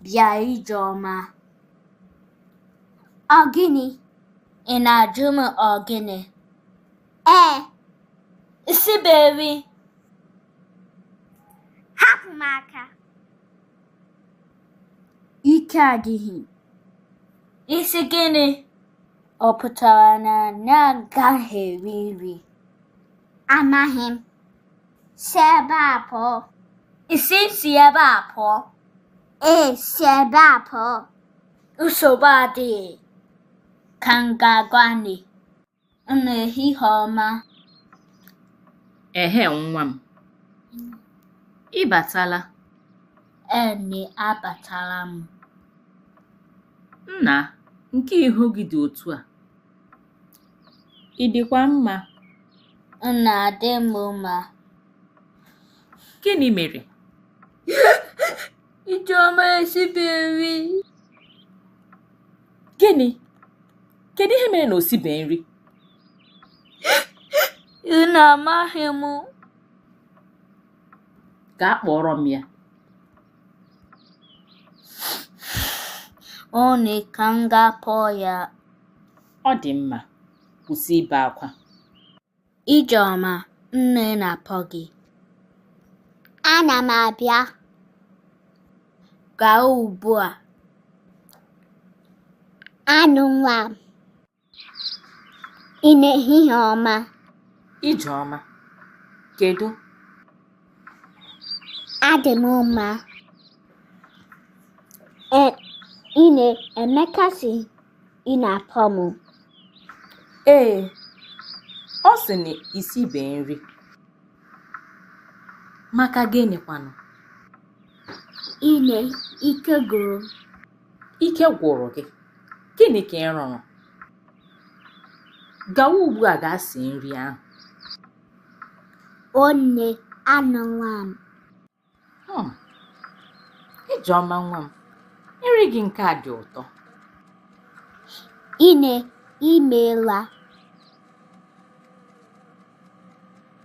Bịa Ijeọma. Ọ gịnị? Ị na-ajụ m ọ gịnị? Isibeghị. Hapụ m aka. Ike adịghị. Isi gịnị? Ọ pụtara na agaghị eri nri? Amaghị m. Si ebe a pụọ. Si ebe a pụọ. Si ebe a pụọ. Nsogbu adịghị. Ka m ga-agwa gị. Unu ehihie ọma. Ehe nwa m. Ị batala? Nne, abatala m. Nna, nke ihu gị dị otu a. Ị dịkwa mma? Nna, adị m mma. Gịnị mere? Ijeọma esibeghị nri. Gịnị? Kedu ihe mere na o sibeghị nri? Unu amaghị m. Gaa kpọrọ m ya. Ọ na ka m ga-akpọ ya. Ọ dị mma. Kwụsị ibe akwa. Ijeọma, nne na-akpọ gị. Ana m abịa. Gaa ugbu a. Anụ nwa m. Ị na-ehihie ọma. Ijeọma, kedu? Adị m mma. Emeka sị ị na-akpọ m. Ọ sị na isibeghị nri. Maka gịnịkwanụ? Ike gwụrụ. Ike gwụrụ gị? Gịnị ka ị rụrụ? Gawa ugbu a gaa sie nri ahụ. Nne, anụ nwa m. Ijeọma nwa m, nri gị nke a dị ụtọ. Imeela.